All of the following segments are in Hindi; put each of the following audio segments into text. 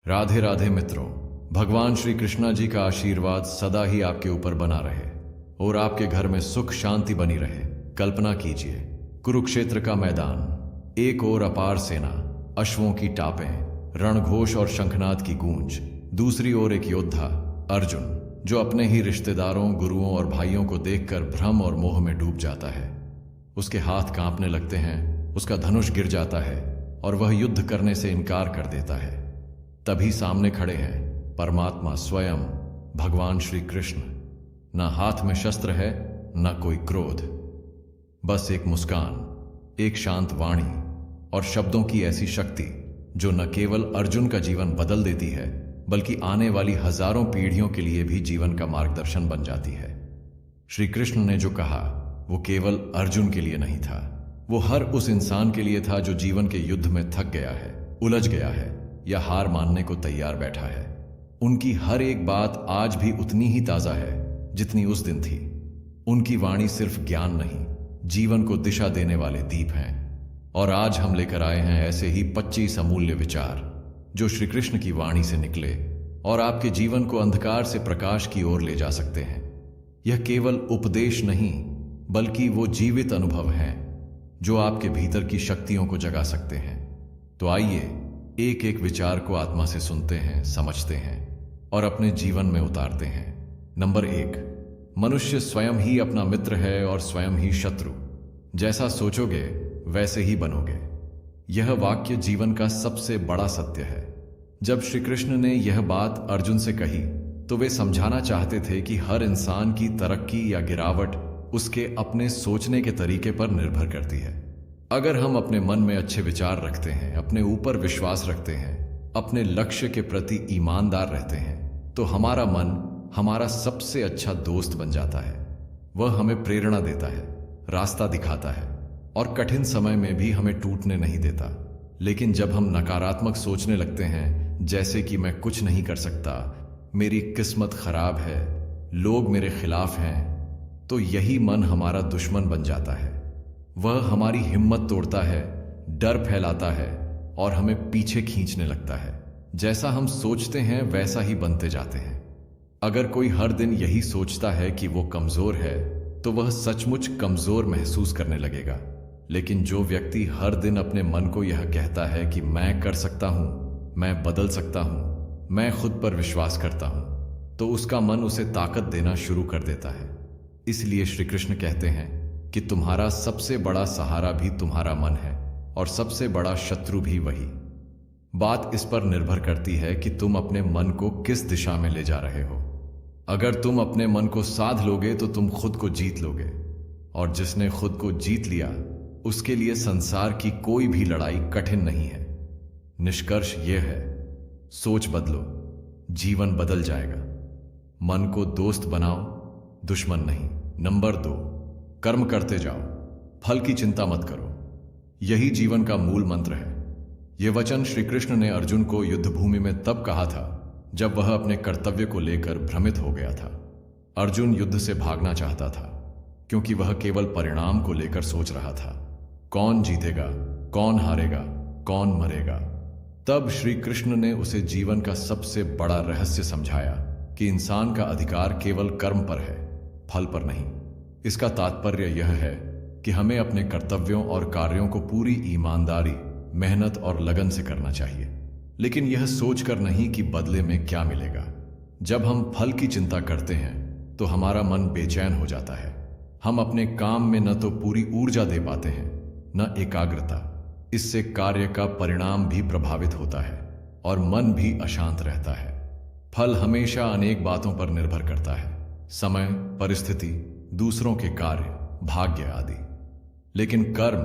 राधे राधे मित्रों। भगवान श्री कृष्णा जी का आशीर्वाद सदा ही आपके ऊपर बना रहे और आपके घर में सुख शांति बनी रहे। कल्पना कीजिए, कुरुक्षेत्र का मैदान, एक ओर अपार सेना, अश्वों की टापें, रणघोष और शंखनाद की गूंज, दूसरी ओर एक योद्धा अर्जुन जो अपने ही रिश्तेदारों, गुरुओं और भाइयों को देखकर भ्रम और मोह में डूब जाता है। उसके हाथ कांपने लगते हैं, उसका धनुष गिर जाता है और वह युद्ध करने से इनकार कर देता है। तभी सामने खड़े हैं परमात्मा स्वयं, भगवान श्री कृष्ण। न हाथ में शस्त्र है, न कोई क्रोध, बस एक मुस्कान, एक शांत वाणी और शब्दों की ऐसी शक्ति जो न केवल अर्जुन का जीवन बदल देती है बल्कि आने वाली हजारों पीढ़ियों के लिए भी जीवन का मार्गदर्शन बन जाती है। श्री कृष्ण ने जो कहा वो केवल अर्जुन के लिए नहीं था, वो हर उस इंसान के लिए था जो जीवन के युद्ध में थक गया है, उलझ गया है या हार मानने को तैयार बैठा है। उनकी हर एक बात आज भी उतनी ही ताजा है जितनी उस दिन थी। उनकी वाणी सिर्फ ज्ञान नहीं, जीवन को दिशा देने वाले दीप हैं। और आज हम लेकर आए हैं ऐसे ही 25 अमूल्य विचार जो श्री कृष्ण की वाणी से निकले और आपके जीवन को अंधकार से प्रकाश की ओर ले जा सकते हैं। यह केवल उपदेश नहीं बल्कि वो जीवित अनुभव हैं जो आपके भीतर की शक्तियों को जगा सकते हैं। तो आइए एक एक विचार को आत्मा से सुनते हैं, समझते हैं और अपने जीवन में उतारते हैं। नंबर 1, मनुष्य स्वयं ही अपना मित्र है और स्वयं ही शत्रु। जैसा सोचोगे वैसे ही बनोगे। यह वाक्य जीवन का सबसे बड़ा सत्य है। जब श्री कृष्ण ने यह बात अर्जुन से कही तो वे समझाना चाहते थे कि हर इंसान की तरक्की या गिरावट उसके अपने सोचने के तरीके पर निर्भर करती है। अगर हम अपने मन में अच्छे विचार रखते हैं, अपने ऊपर विश्वास रखते हैं, अपने लक्ष्य के प्रति ईमानदार रहते हैं, तो हमारा मन हमारा सबसे अच्छा दोस्त बन जाता है। वह हमें प्रेरणा देता है, रास्ता दिखाता है और कठिन समय में भी हमें टूटने नहीं देता। लेकिन जब हम नकारात्मक सोचने लगते हैं, जैसे कि मैं कुछ नहीं कर सकता, मेरी किस्मत खराब है, लोग मेरे खिलाफ हैं, तो यही मन हमारा दुश्मन बन जाता है। वह हमारी हिम्मत तोड़ता है, डर फैलाता है और हमें पीछे खींचने लगता है। जैसा हम सोचते हैं वैसा ही बनते जाते हैं। अगर कोई हर दिन यही सोचता है कि वो कमजोर है तो वह सचमुच कमजोर महसूस करने लगेगा। लेकिन जो व्यक्ति हर दिन अपने मन को यह कहता है कि मैं कर सकता हूं, मैं बदल सकता हूं, मैं खुद पर विश्वास करता हूं, तो उसका मन उसे ताकत देना शुरू कर देता है। इसलिए श्री कृष्ण कहते हैं कि तुम्हारा सबसे बड़ा सहारा भी तुम्हारा मन है और सबसे बड़ा शत्रु भी वही। बात इस पर निर्भर करती है कि तुम अपने मन को किस दिशा में ले जा रहे हो। अगर तुम अपने मन को साध लोगे तो तुम खुद को जीत लोगे, और जिसने खुद को जीत लिया उसके लिए संसार की कोई भी लड़ाई कठिन नहीं है। निष्कर्ष यह है, सोच बदलो, जीवन बदल जाएगा। मन को दोस्त बनाओ, दुश्मन नहीं। नंबर 2, कर्म करते जाओ, फल की चिंता मत करो। यही जीवन का मूल मंत्र है। यह वचन श्री कृष्ण ने अर्जुन को युद्ध भूमि में तब कहा था जब वह अपने कर्तव्य को लेकर भ्रमित हो गया था। अर्जुन युद्ध से भागना चाहता था क्योंकि वह केवल परिणाम को लेकर सोच रहा था, कौन जीतेगा, कौन हारेगा, कौन मरेगा। तब श्री कृष्ण ने उसे जीवन का सबसे बड़ा रहस्य समझाया कि इंसान का अधिकार केवल कर्म पर है, फल पर नहीं। इसका तात्पर्य यह है कि हमें अपने कर्तव्यों और कार्यों को पूरी ईमानदारी, मेहनत और लगन से करना चाहिए, लेकिन यह सोचकर नहीं कि बदले में क्या मिलेगा। जब हम फल की चिंता करते हैं तो हमारा मन बेचैन हो जाता है। हम अपने काम में न तो पूरी ऊर्जा दे पाते हैं, न एकाग्रता। इससे कार्य का परिणाम भी प्रभावित होता है और मन भी अशांत रहता है। फल हमेशा अनेक बातों पर निर्भर करता है, समय, परिस्थिति, दूसरों के कार्य, भाग्य आदि। लेकिन कर्म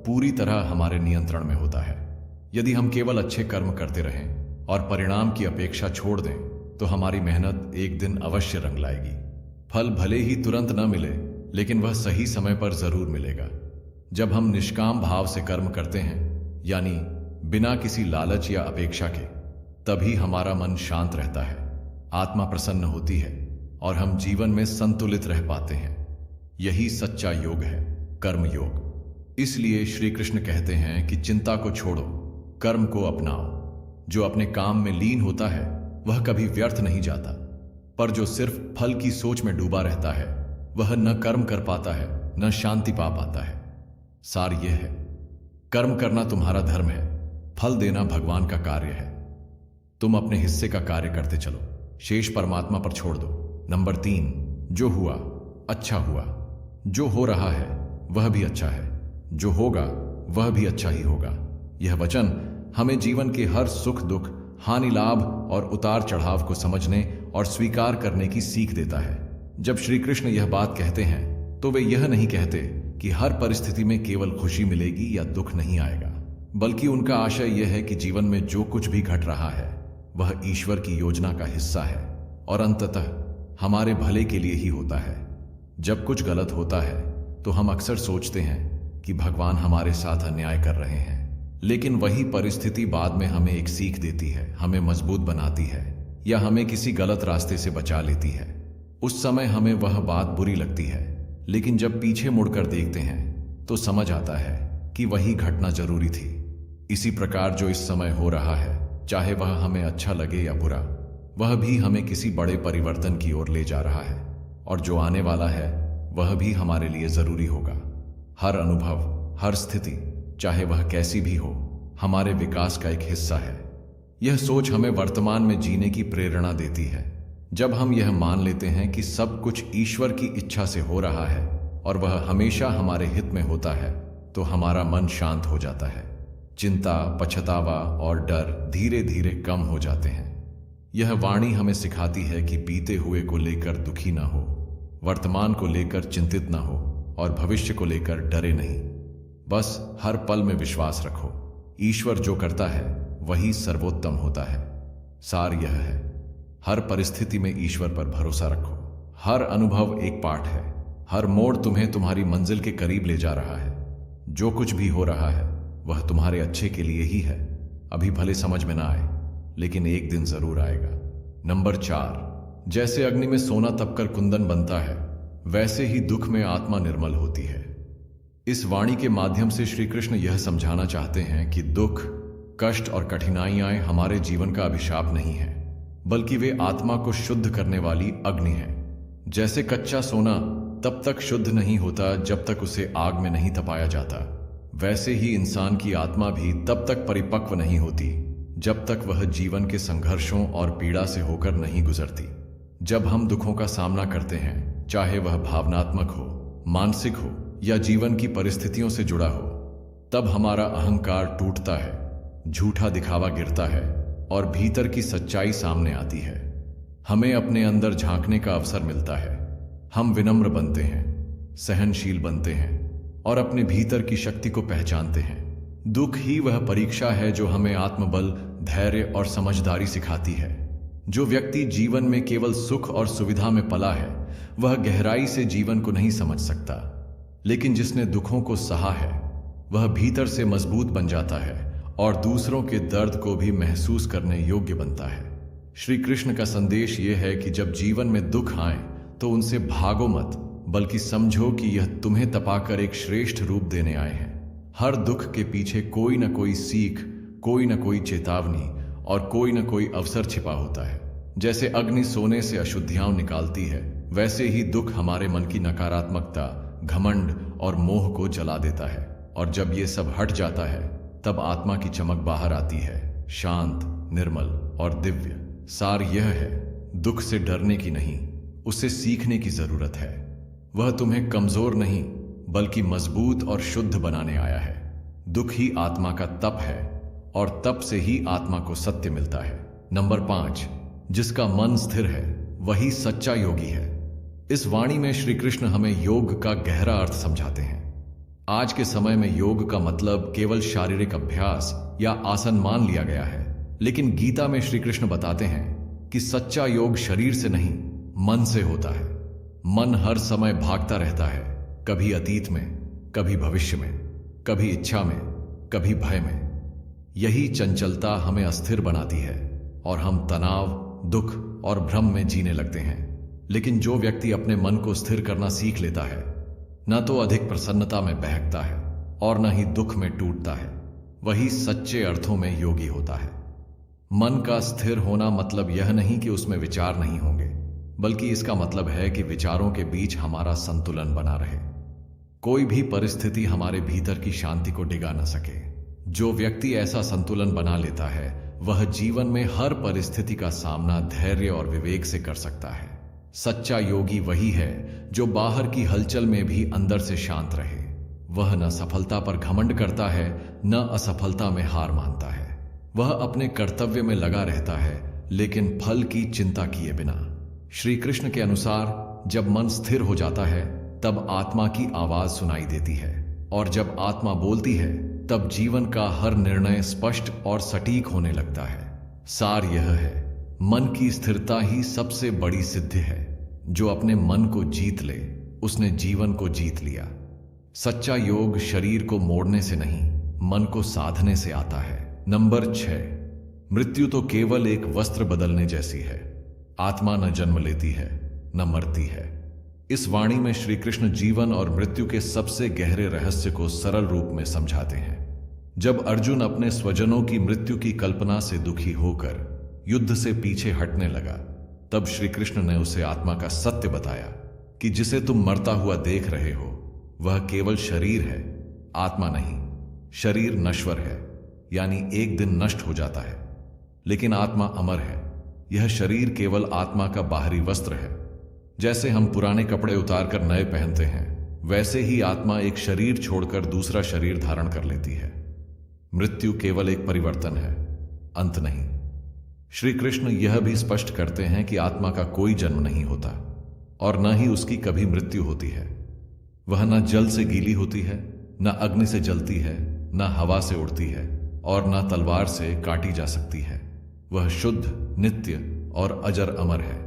पूरी तरह हमारे नियंत्रण में होता है। यदि हम केवल अच्छे कर्म करते रहें और परिणाम की अपेक्षा छोड़ दें तो हमारी मेहनत एक दिन अवश्य रंग लाएगी। फल भले ही तुरंत न मिले, लेकिन वह सही समय पर जरूर मिलेगा। जब हम निष्काम भाव से कर्म करते हैं, यानी बिना किसी लालच या अपेक्षा के, तभी हमारा मन शांत रहता है, आत्मा प्रसन्न होती है और हम जीवन में संतुलित रह पाते हैं। यही सच्चा योग है, कर्म योग। इसलिए श्री कृष्ण कहते हैं कि चिंता को छोड़ो, कर्म को अपनाओ। जो अपने काम में लीन होता है वह कभी व्यर्थ नहीं जाता, पर जो सिर्फ फल की सोच में डूबा रहता है वह न कर्म कर पाता है न शांति पा पाता है। सार यह है, कर्म करना तुम्हारा धर्म है, फल देना भगवान का कार्य है। तुम अपने हिस्से का कार्य करते चलो, शेष परमात्मा पर छोड़ दो। नंबर 3, जो हुआ अच्छा हुआ। जो हो रहा है वह भी अच्छा है, जो होगा वह भी अच्छा ही होगा। यह वचन हमें जीवन के हर सुख दुख, हानि लाभ और उतार चढ़ाव को समझने और स्वीकार करने की सीख देता है। जब श्री कृष्ण यह बात कहते हैं तो वे यह नहीं कहते कि हर परिस्थिति में केवल खुशी मिलेगी या दुख नहीं आएगा, बल्कि उनका आशय यह है कि जीवन में जो कुछ भी घट रहा है वह ईश्वर की योजना का हिस्सा है और अंततः हमारे भले के लिए ही होता है। जब कुछ गलत होता है तो हम अक्सर सोचते हैं कि भगवान हमारे साथ अन्याय कर रहे हैं, लेकिन वही परिस्थिति बाद में हमें एक सीख देती है, हमें मजबूत बनाती है या हमें किसी गलत रास्ते से बचा लेती है। उस समय हमें वह बात बुरी लगती है, लेकिन जब पीछे मुड़कर देखते हैं तो समझ आता है कि वही घटना जरूरी थी। इसी प्रकार जो इस समय हो रहा है, चाहे वह हमें अच्छा लगे या बुरा, वह भी हमें किसी बड़े परिवर्तन की ओर ले जा रहा है, और जो आने वाला है वह भी हमारे लिए जरूरी होगा। हर अनुभव, हर स्थिति, चाहे वह कैसी भी हो, हमारे विकास का एक हिस्सा है। यह सोच हमें वर्तमान में जीने की प्रेरणा देती है। जब हम यह मान लेते हैं कि सब कुछ ईश्वर की इच्छा से हो रहा है और वह हमेशा हमारे हित में होता है, तो हमारा मन शांत हो जाता है। चिंता, पछतावा और डर धीरे धीरे कम हो जाते हैं। यह वाणी हमें सिखाती है कि बीते हुए को लेकर दुखी ना हो, वर्तमान को लेकर चिंतित ना हो और भविष्य को लेकर डरे नहीं। बस हर पल में विश्वास रखो, ईश्वर जो करता है वही सर्वोत्तम होता है। सार यह है, हर परिस्थिति में ईश्वर पर भरोसा रखो। हर अनुभव एक पाठ है, हर मोड़ तुम्हें तुम्हारी मंजिल के करीब ले जा रहा है। जो कुछ भी हो रहा है वह तुम्हारे अच्छे के लिए ही है। अभी भले समझ में ना आए, लेकिन एक दिन जरूर आएगा। नंबर 4, जैसे अग्नि में सोना तपकर कुंदन बनता है, वैसे ही दुख में आत्मा निर्मल होती है। इस वाणी के माध्यम से श्री कृष्ण यह समझाना चाहते हैं कि दुख, कष्ट और कठिनाइयां हमारे जीवन का अभिशाप नहीं है, बल्कि वे आत्मा को शुद्ध करने वाली अग्नि है। जैसे कच्चा सोना तब तक शुद्ध नहीं होता जब तक उसे आग में नहीं तपाया जाता, वैसे ही इंसान की आत्मा भी तब तक परिपक्व नहीं होती जब तक वह जीवन के संघर्षों और पीड़ा से होकर नहीं गुजरती। जब हम दुखों का सामना करते हैं, चाहे वह भावनात्मक हो, मानसिक हो या जीवन की परिस्थितियों से जुड़ा हो, तब हमारा अहंकार टूटता है, झूठा दिखावा गिरता है और भीतर की सच्चाई सामने आती है। हमें अपने अंदर झांकने का अवसर मिलता है। हम विनम्र बनते हैं, सहनशील बनते हैं और अपने भीतर की शक्ति को पहचानते हैं। दुख ही वह परीक्षा है जो हमें आत्मबल, धैर्य और समझदारी सिखाती है। जो व्यक्ति जीवन में केवल सुख और सुविधा में पला है, वह गहराई से जीवन को नहीं समझ सकता, लेकिन जिसने दुखों को सहा है वह भीतर से मजबूत बन जाता है और दूसरों के दर्द को भी महसूस करने योग्य बनता है। श्री कृष्ण का संदेश यह है कि जब जीवन में दुख आए तो उनसे भागो मत, बल्कि समझो कि यह तुम्हें तपाकर एक श्रेष्ठ रूप देने आए हैं। हर दुख के पीछे कोई न कोई सीख, कोई न कोई चेतावनी और कोई न कोई अवसर छिपा होता है। जैसे अग्नि सोने से अशुद्धियां निकालती है, वैसे ही दुख हमारे मन की नकारात्मकता, घमंड और मोह को जला देता है, और जब ये सब हट जाता है तब आत्मा की चमक बाहर आती है, शांत, निर्मल और दिव्य। सार यह है, दुख से डरने की नहीं, उससे सीखने की जरूरत है। वह तुम्हें कमजोर नहीं बल्कि मजबूत और शुद्ध बनाने आया है। दुख ही आत्मा का तप है और तप से ही आत्मा को सत्य मिलता है। नंबर 5, जिसका मन स्थिर है वही सच्चा योगी है। इस वाणी में श्री कृष्ण हमें योग का गहरा अर्थ समझाते हैं। आज के समय में योग का मतलब केवल शारीरिक अभ्यास या आसन मान लिया गया है, लेकिन गीता में श्री कृष्ण बताते हैं कि सच्चा योग शरीर से नहीं, मन से होता है। मन हर समय भागता रहता है, कभी अतीत में, कभी भविष्य में, कभी इच्छा में, कभी भय में। यही चंचलता हमें अस्थिर बनाती है और हम तनाव, दुख और भ्रम में जीने लगते हैं। लेकिन जो व्यक्ति अपने मन को स्थिर करना सीख लेता है, न तो अधिक प्रसन्नता में बहकता है और न ही दुख में टूटता है, वही सच्चे अर्थों में योगी होता है। मन का स्थिर होना मतलब यह नहीं कि उसमें विचार नहीं होंगे, बल्कि इसका मतलब है कि विचारों के बीच हमारा संतुलन बना रहे। कोई भी परिस्थिति हमारे भीतर की शांति को डिगा न सके। जो व्यक्ति ऐसा संतुलन बना लेता है वह जीवन में हर परिस्थिति का सामना धैर्य और विवेक से कर सकता है। सच्चा योगी वही है जो बाहर की हलचल में भी अंदर से शांत रहे। वह न सफलता पर घमंड करता है, न असफलता में हार मानता है। वह अपने कर्तव्य में लगा रहता है, लेकिन फल की चिंता किए बिना। श्री कृष्ण के अनुसार जब मन स्थिर हो जाता है तब आत्मा की आवाज सुनाई देती है, और जब आत्मा बोलती है तब जीवन का हर निर्णय स्पष्ट और सटीक होने लगता है। सार यह है, मन की स्थिरता ही सबसे बड़ी सिद्धि है। जो अपने मन को जीत ले उसने जीवन को जीत लिया। सच्चा योग शरीर को मोड़ने से नहीं, मन को साधने से आता है। नंबर 6, मृत्यु तो केवल एक वस्त्र बदलने जैसी है। आत्मा न जन्म लेती है न मरती है। इस वाणी में श्री कृष्ण जीवन और मृत्यु के सबसे गहरे रहस्य को सरल रूप में समझाते हैं। जब अर्जुन अपने स्वजनों की मृत्यु की कल्पना से दुखी होकर युद्ध से पीछे हटने लगा, तब श्री कृष्ण ने उसे आत्मा का सत्य बताया कि जिसे तुम मरता हुआ देख रहे हो वह केवल शरीर है, आत्मा नहीं। शरीर नश्वर है, यानी एक दिन नष्ट हो जाता है, लेकिन आत्मा अमर है। यह शरीर केवल आत्मा का बाहरी वस्त्र है। जैसे हम पुराने कपड़े उतारकर नए पहनते हैं, वैसे ही आत्मा एक शरीर छोड़कर दूसरा शरीर धारण कर लेती है। मृत्यु केवल एक परिवर्तन है, अंत नहीं। श्री कृष्ण यह भी स्पष्ट करते हैं कि आत्मा का कोई जन्म नहीं होता और न ही उसकी कभी मृत्यु होती है। वह न जल से गीली होती है, न अग्नि से जलती है, न हवा से उड़ती है और न तलवार से काटी जा सकती है। वह शुद्ध, नित्य और अजर अमर है।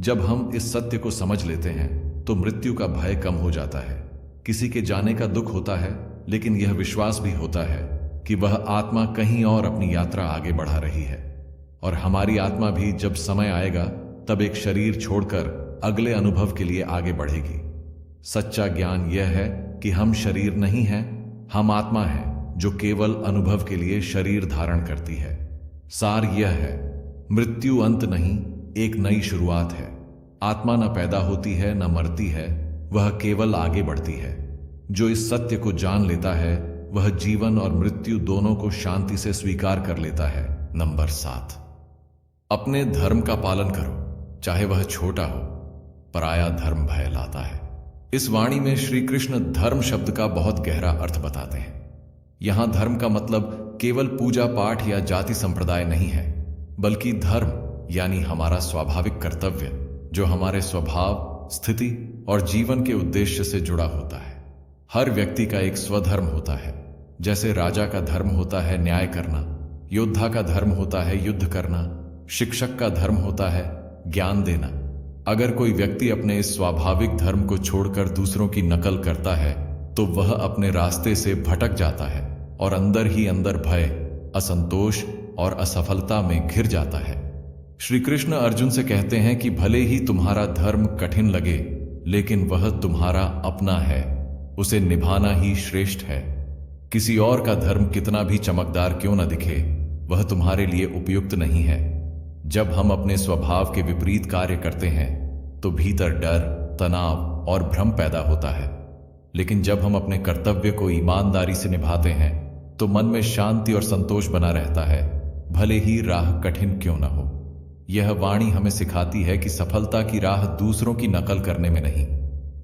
जब हम इस सत्य को समझ लेते हैं तो मृत्यु का भय कम हो जाता है। किसी के जाने का दुख होता है, लेकिन यह विश्वास भी होता है कि वह आत्मा कहीं और अपनी यात्रा आगे बढ़ा रही है, और हमारी आत्मा भी जब समय आएगा तब एक शरीर छोड़कर अगले अनुभव के लिए आगे बढ़ेगी। सच्चा ज्ञान यह है कि हम शरीर नहीं हैं, हम आत्मा हैं जो केवल अनुभव के लिए शरीर धारण करती है। सार यह है, मृत्यु अंत नहीं, एक नई शुरुआत है। आत्मा न पैदा होती है न मरती है, वह केवल आगे बढ़ती है। जो इस सत्य को जान लेता है वह जीवन और मृत्यु दोनों को शांति से स्वीकार कर लेता है। नंबर 7, अपने धर्म का पालन करो, चाहे वह छोटा हो। पराया धर्म भय लाता है। इस वाणी में श्री कृष्ण धर्म शब्द का बहुत गहरा अर्थ बताते हैं। यहां धर्म का मतलब केवल पूजा पाठ या जाति संप्रदाय नहीं है, बल्कि धर्म यानी हमारा स्वाभाविक कर्तव्य, जो हमारे स्वभाव, स्थिति और जीवन के उद्देश्य से जुड़ा होता है। हर व्यक्ति का एक स्वधर्म होता है। जैसे राजा का धर्म होता है न्याय करना, योद्धा का धर्म होता है युद्ध करना, शिक्षक का धर्म होता है ज्ञान देना। अगर कोई व्यक्ति अपने इस स्वाभाविक धर्म को छोड़कर दूसरों की नकल करता है तो वह अपने रास्ते से भटक जाता है और अंदर ही अंदर भय, असंतोष और असफलता में घिर जाता है। श्री कृष्ण अर्जुन से कहते हैं कि भले ही तुम्हारा धर्म कठिन लगे, लेकिन वह तुम्हारा अपना है, उसे निभाना ही श्रेष्ठ है। किसी और का धर्म कितना भी चमकदार क्यों न दिखे, वह तुम्हारे लिए उपयुक्त नहीं है। जब हम अपने स्वभाव के विपरीत कार्य करते हैं तो भीतर डर, तनाव और भ्रम पैदा होता है, लेकिन जब हम अपने कर्तव्य को ईमानदारी से निभाते हैं तो मन में शांति और संतोष बना रहता है, भले ही राह कठिन क्यों न हो। यह वाणी हमें सिखाती है कि सफलता की राह दूसरों की नकल करने में नहीं,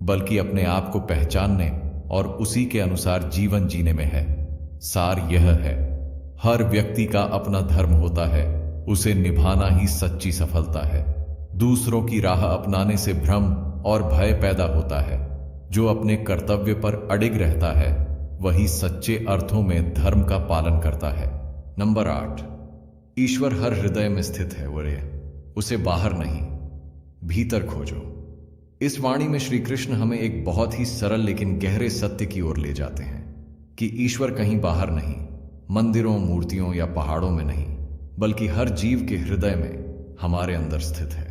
बल्कि अपने आप को पहचानने और उसी के अनुसार जीवन जीने में है। सार यह है, हर व्यक्ति का अपना धर्म होता है, उसे निभाना ही सच्ची सफलता है। दूसरों की राह अपनाने से भ्रम और भय पैदा होता है। जो अपने कर्तव्य पर अडिग रहता है वही सच्चे अर्थों में धर्म का पालन करता है। नंबर 8, ईश्वर हर हृदय में स्थित है, उसे बाहर नहीं, भीतर खोजो। इस वाणी में श्री कृष्ण हमें एक बहुत ही सरल लेकिन गहरे सत्य की ओर ले जाते हैं कि ईश्वर कहीं बाहर नहीं, मंदिरों, मूर्तियों या पहाड़ों में नहीं, बल्कि हर जीव के हृदय में हमारे अंदर स्थित है।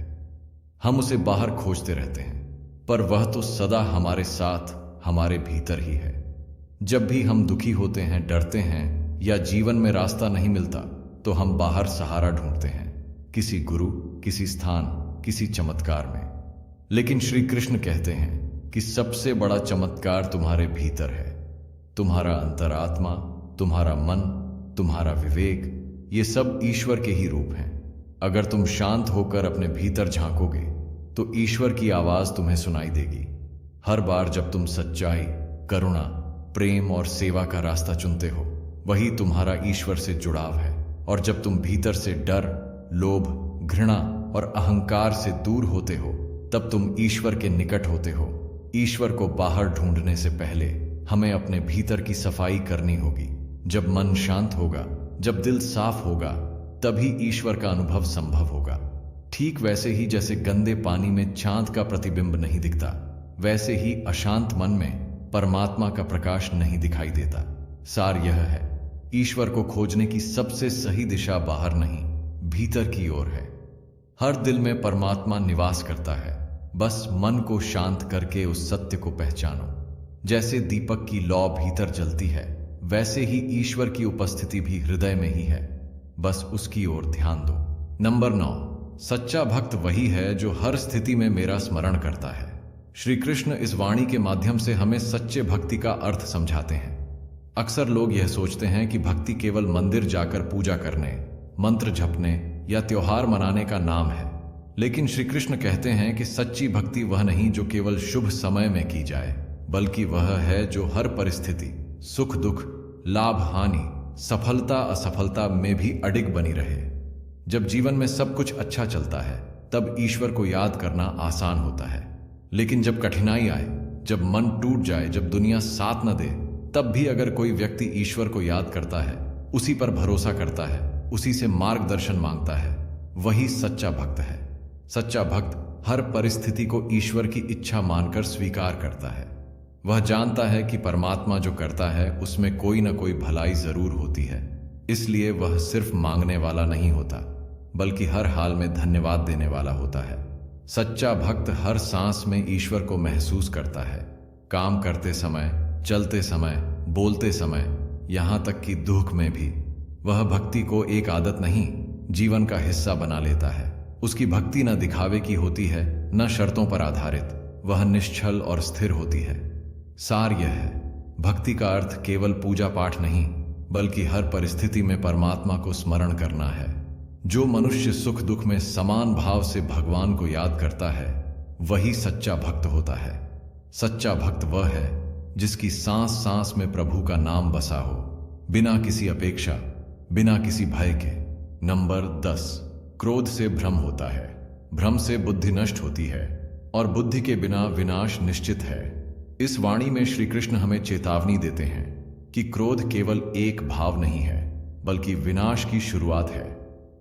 हम उसे बाहर खोजते रहते हैं, पर वह तो सदा हमारे साथ, हमारे भीतर ही है। जब भी हम दुखी होते हैं, डरते हैं या जीवन में रास्ता नहीं मिलता, तो हम बाहर सहारा ढूंढते हैं, किसी गुरु, किसी स्थान, किसी चमत्कार में। लेकिन श्री कृष्ण कहते हैं कि सबसे बड़ा चमत्कार तुम्हारे भीतर है। तुम्हारा अंतरात्मा, तुम्हारा मन, तुम्हारा विवेक, ये सब ईश्वर के ही रूप हैं। अगर तुम शांत होकर अपने भीतर झांकोगे तो ईश्वर की आवाज तुम्हें सुनाई देगी। हर बार जब तुम सच्चाई, करुणा, प्रेम और सेवा का रास्ता चुनते हो, वही तुम्हारा ईश्वर से जुड़ाव है। और जब तुम भीतर से डर, लोभ, घृणा और अहंकार से दूर होते हो, तब तुम ईश्वर के निकट होते हो। ईश्वर को बाहर ढूंढने से पहले हमें अपने भीतर की सफाई करनी होगी। जब मन शांत होगा, जब दिल साफ होगा, तभी ईश्वर का अनुभव संभव होगा। ठीक वैसे ही जैसे गंदे पानी में चांद का प्रतिबिंब नहीं दिखता, वैसे ही अशांत मन में परमात्मा का प्रकाश नहीं दिखाई देता। सार यह है, ईश्वर को खोजने की सबसे सही दिशा बाहर नहीं, भीतर की ओर है। हर दिल में परमात्मा निवास करता है, बस मन को शांत करके उस सत्य को पहचानो। जैसे दीपक की लौ भीतर जलती है, वैसे ही ईश्वर की उपस्थिति भी हृदय में ही है, बस उसकी ओर ध्यान दो। नंबर 9, सच्चा भक्त वही है जो हर स्थिति में मेरा स्मरण करता है। श्री कृष्ण इस वाणी के माध्यम से हमें सच्चे भक्ति का अर्थ समझाते हैं। अक्सर लोग यह सोचते हैं कि भक्ति केवल मंदिर जाकर पूजा करने, मंत्र जपने या त्योहार मनाने का नाम है। लेकिन श्री कृष्ण कहते हैं कि सच्ची भक्ति वह नहीं जो केवल शुभ समय में की जाए, बल्कि वह है जो हर परिस्थिति, सुख दुख, लाभ हानि, सफलता असफलता में भी अडिग बनी रहे। जब जीवन में सब कुछ अच्छा चलता है, तब ईश्वर को याद करना आसान होता है। लेकिन जब कठिनाई आए, जब मन टूट जाए, जब दुनिया साथ न दे, तब भी अगर कोई व्यक्ति ईश्वर को याद करता है, उसी पर भरोसा करता है, उसी से मार्गदर्शन मांगता है, वही सच्चा भक्त है। सच्चा भक्त हर परिस्थिति को ईश्वर की इच्छा मानकर स्वीकार करता है। वह जानता है कि परमात्मा जो करता है उसमें कोई ना कोई भलाई जरूर होती है, इसलिए वह सिर्फ मांगने वाला नहीं होता, बल्कि हर हाल में धन्यवाद देने वाला होता है। सच्चा भक्त हर सांस में ईश्वर को महसूस करता है, काम करते समय, चलते समय, बोलते समय, यहां तक कि दुख में भी। वह भक्ति को एक आदत नहीं, जीवन का हिस्सा बना लेता है। उसकी भक्ति न दिखावे की होती है, न शर्तों पर आधारित, वह निश्चल और स्थिर होती है। सार यह है, भक्ति का अर्थ केवल पूजा पाठ नहीं, बल्कि हर परिस्थिति में परमात्मा को स्मरण करना है। जो मनुष्य सुख दुख में समान भाव से भगवान को याद करता है, वही सच्चा भक्त होता है। सच्चा भक्त वह है जिसकी सांस सांस में प्रभु का नाम बसा हो, बिना किसी अपेक्षा, बिना किसी भय के। नंबर 10, क्रोध से भ्रम होता है, भ्रम से बुद्धि नष्ट होती है, और बुद्धि के बिना विनाश निश्चित है। इस वाणी में श्री कृष्ण हमें चेतावनी देते हैं कि क्रोध केवल एक भाव नहीं है, बल्कि विनाश की शुरुआत है।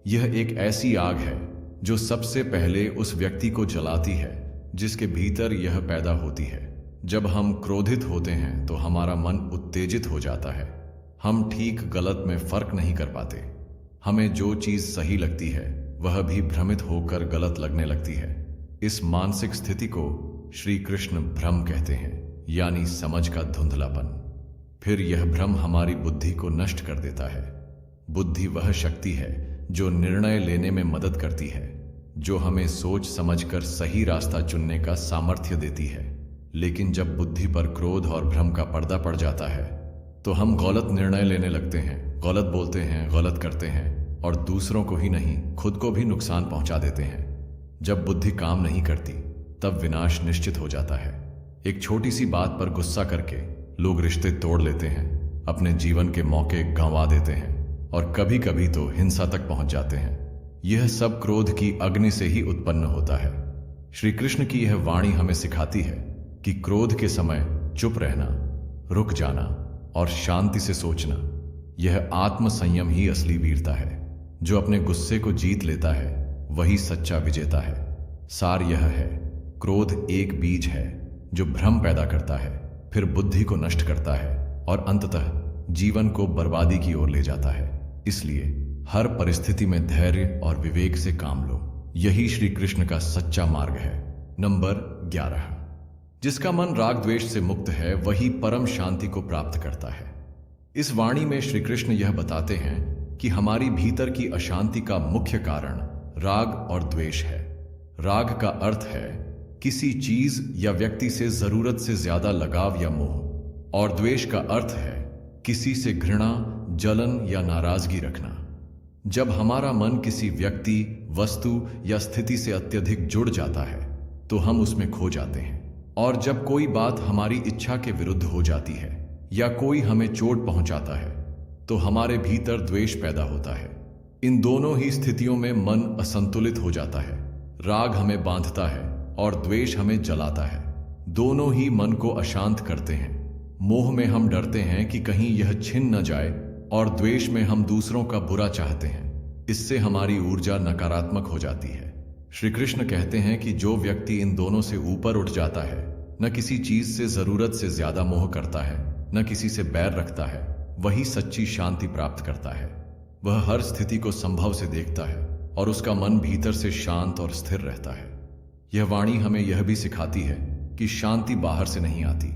यह एक ऐसी आग है जो सबसे पहले उस व्यक्ति को जलाती है जिसके भीतर यह पैदा होती है। जब हम क्रोधित होते हैं तो हमारा मन उत्तेजित हो जाता है, हम ठीक गलत में फर्क नहीं कर पाते। हमें जो चीज सही लगती है वह भी भ्रमित होकर गलत लगने लगती है। इस मानसिक स्थिति को श्री कृष्ण भ्रम कहते हैं, यानी समझ का धुंधलापन। फिर यह भ्रम हमारी बुद्धि को नष्ट कर देता है। बुद्धि वह शक्ति है जो निर्णय लेने में मदद करती है, जो हमें सोच समझकर सही रास्ता चुनने का सामर्थ्य देती है। लेकिन जब बुद्धि पर क्रोध और भ्रम का पर्दा पड़ जाता है तो हम गलत निर्णय लेने लगते हैं, गलत बोलते हैं, गलत करते हैं, और दूसरों को ही नहीं, खुद को भी नुकसान पहुंचा देते हैं। जब बुद्धि काम नहीं करती तब विनाश निश्चित हो जाता है। एक छोटी सी बात पर गुस्सा करके लोग रिश्ते तोड़ लेते हैं, अपने जीवन के मौके गंवा देते हैं, और कभी कभी तो हिंसा तक पहुंच जाते हैं। यह सब क्रोध की अग्नि से ही उत्पन्न होता है। श्री कृष्ण की यह वाणी हमें सिखाती है कि क्रोध के समय चुप रहना, रुक जाना और शांति से सोचना, यह आत्म संयम ही असली वीरता है। जो अपने गुस्से को जीत लेता है वही सच्चा विजेता है। सार यह है, क्रोध एक बीज है जो भ्रम पैदा करता है, फिर बुद्धि को नष्ट करता है और अंततः जीवन को बर्बादी की ओर ले जाता है। इसलिए हर परिस्थिति में धैर्य और विवेक से काम लो, यही श्री कृष्ण का सच्चा मार्ग है। नंबर 11, जिसका मन राग द्वेष से मुक्त है वही परम शांति को प्राप्त करता है। इस वाणी में श्री कृष्ण यह बताते हैं कि हमारी भीतर की अशांति का मुख्य कारण राग और द्वेष है। राग का अर्थ है किसी चीज या व्यक्ति से जरूरत से ज्यादा लगाव या मोह, और द्वेष का अर्थ है किसी से घृणा, जलन या नाराजगी रखना। जब हमारा मन किसी व्यक्ति, वस्तु या स्थिति से अत्यधिक जुड़ जाता है तो हम उसमें खो जाते हैं, और जब कोई बात हमारी इच्छा के विरुद्ध हो जाती है या कोई हमें चोट पहुंचाता है तो हमारे भीतर द्वेष पैदा होता है। इन दोनों ही स्थितियों में मन असंतुलित हो जाता है। राग हमें बांधता है और द्वेष हमें जलाता है। दोनों ही मन को अशांत करते हैं। मोह में हम डरते हैं कि कहीं यह छिन न जाए, और द्वेष में हम दूसरों का बुरा चाहते हैं। इससे हमारी ऊर्जा नकारात्मक हो जाती है। श्री कृष्ण कहते हैं कि जो व्यक्ति इन दोनों से ऊपर उठ जाता है, न किसी चीज से जरूरत से ज्यादा मोह करता है, न किसी से बैर रखता है, वही सच्ची शांति प्राप्त करता है। वह हर स्थिति को संभव से देखता है और उसका मन भीतर से शांत और स्थिर रहता है। यह वाणी हमें यह भी सिखाती है कि शांति बाहर से नहीं आती,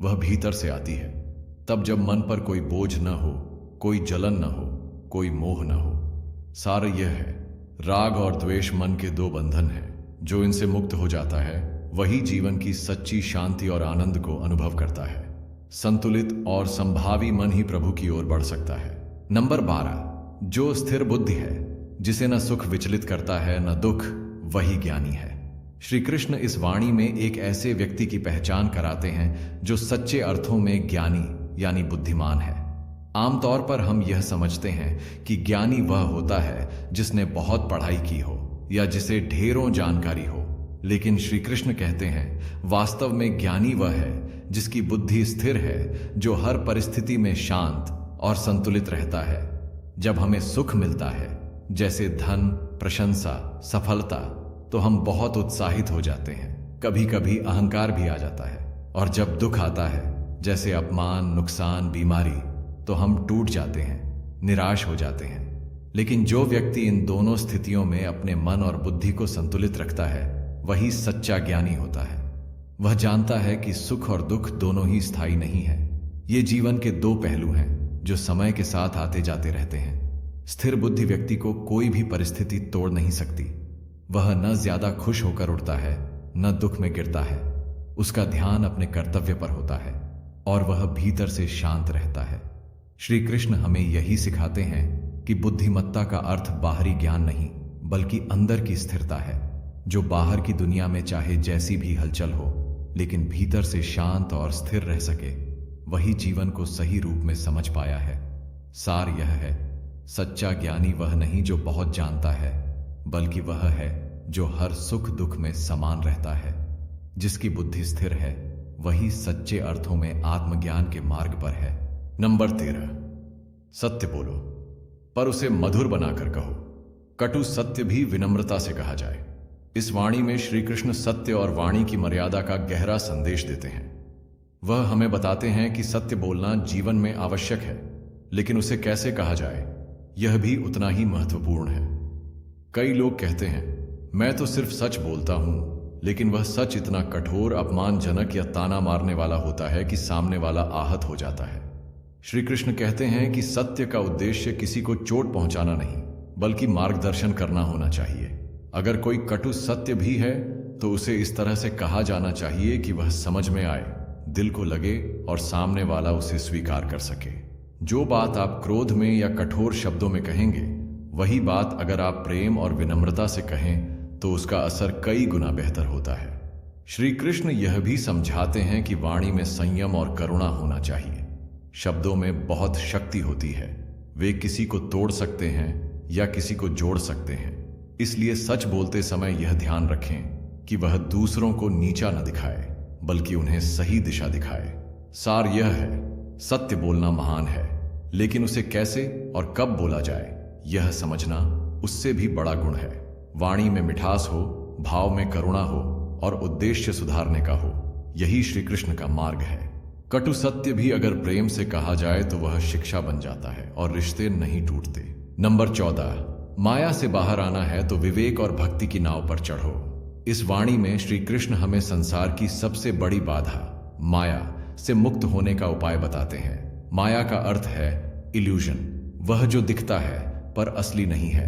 वह भीतर से आती है। तब जब मन पर कोई बोझ न हो, कोई जलन न हो, कोई मोह न हो। सार यह है, राग और द्वेष मन के दो बंधन हैं। जो इनसे मुक्त हो जाता है वही जीवन की सच्ची शांति और आनंद को अनुभव करता है। संतुलित और संभावी मन ही प्रभु की ओर बढ़ सकता है। नंबर 12, जो स्थिर बुद्धि है, जिसे न सुख विचलित करता है न दुख, वही ज्ञानी है। श्री कृष्ण इस वाणी में एक ऐसे व्यक्ति की पहचान कराते हैं जो सच्चे अर्थों में ज्ञानी यानी बुद्धिमान है। आमतौर पर हम यह समझते हैं कि ज्ञानी वह होता है जिसने बहुत पढ़ाई की हो या जिसे ढेरों जानकारी हो, लेकिन श्री कृष्ण कहते हैं वास्तव में ज्ञानी वह है जिसकी बुद्धि स्थिर है, जो हर परिस्थिति में शांत और संतुलित रहता है। जब हमें सुख मिलता है, जैसे धन, प्रशंसा, सफलता, तो हम बहुत उत्साहित हो जाते हैं। कभी कभी अहंकार भी आ जाता है, और जब दुख आता है, जैसे अपमान, नुकसान, बीमारी, तो हम टूट जाते हैं, निराश हो जाते हैं। लेकिन जो व्यक्ति इन दोनों स्थितियों में अपने मन और बुद्धि को संतुलित रखता है, वही सच्चा ज्ञानी होता है। वह जानता है कि सुख और दुख दोनों ही स्थायी नहीं है। ये जीवन के दो पहलू हैं जो समय के साथ आते जाते रहते हैं। स्थिर बुद्धि व्यक्ति को कोई भी परिस्थिति तोड़ नहीं सकती। वह न ज्यादा खुश होकर उठता है, न दुख में गिरता है। उसका ध्यान अपने कर्तव्य पर होता है और वह भीतर से शांत रहता है। श्री कृष्ण हमें यही सिखाते हैं कि बुद्धिमत्ता का अर्थ बाहरी ज्ञान नहीं, बल्कि अंदर की स्थिरता है। जो बाहर की दुनिया में चाहे जैसी भी हलचल हो, लेकिन भीतर से शांत और स्थिर रह सके, वही जीवन को सही रूप में समझ पाया है। सार यह है, सच्चा ज्ञानी वह नहीं जो बहुत जानता है, बल्कि वह है जो हर सुख दुख में समान रहता है। जिसकी बुद्धि स्थिर है, वही सच्चे अर्थों में आत्मज्ञान के मार्ग पर है। नंबर 13, सत्य बोलो पर उसे मधुर बनाकर कहो। कटु सत्य भी विनम्रता से कहा जाए। इस वाणी में श्री कृष्ण सत्य और वाणी की मर्यादा का गहरा संदेश देते हैं। वह हमें बताते हैं कि सत्य बोलना जीवन में आवश्यक है, लेकिन उसे कैसे कहा जाए, यह भी उतना ही महत्वपूर्ण है। कई लोग कहते हैं, मैं तो सिर्फ सच बोलता हूं, लेकिन वह सच इतना कठोर, अपमानजनक या ताना मारने वाला होता है कि सामने वाला आहत हो जाता है। श्री कृष्ण कहते हैं कि सत्य का उद्देश्य किसी को चोट पहुंचाना नहीं, बल्कि मार्गदर्शन करना होना चाहिए। अगर कोई कटु सत्य भी है तो उसे इस तरह से कहा जाना चाहिए कि वह समझ में आए, दिल को लगे और सामने वाला उसे स्वीकार कर सके। जो बात आप क्रोध में या कठोर शब्दों में कहेंगे, वही बात अगर आप प्रेम और विनम्रता से कहें तो उसका असर कई गुना बेहतर होता है। श्री कृष्ण यह भी समझाते हैं कि वाणी में संयम और करुणा होना चाहिए। शब्दों में बहुत शक्ति होती है, वे किसी को तोड़ सकते हैं या किसी को जोड़ सकते हैं। इसलिए सच बोलते समय यह ध्यान रखें कि वह दूसरों को नीचा न दिखाए, बल्कि उन्हें सही दिशा दिखाए। सार यह है, सत्य बोलना महान है, लेकिन उसे कैसे और कब बोला जाए, यह समझना उससे भी बड़ा गुण है। वाणी में मिठास हो, भाव में करुणा हो और उद्देश्य सुधारने का हो, यही श्री कृष्ण का मार्ग है। कटु सत्य भी अगर प्रेम से कहा जाए तो वह शिक्षा बन जाता है और रिश्ते नहीं टूटते। नंबर 14, माया से बाहर आना है तो विवेक और भक्ति की नाव पर चढ़ो। इस वाणी में श्री कृष्ण हमें संसार की सबसे बड़ी बाधा, माया से मुक्त होने का उपाय बताते हैं। माया का अर्थ है इल्यूजन, वह जो दिखता है पर असली नहीं है।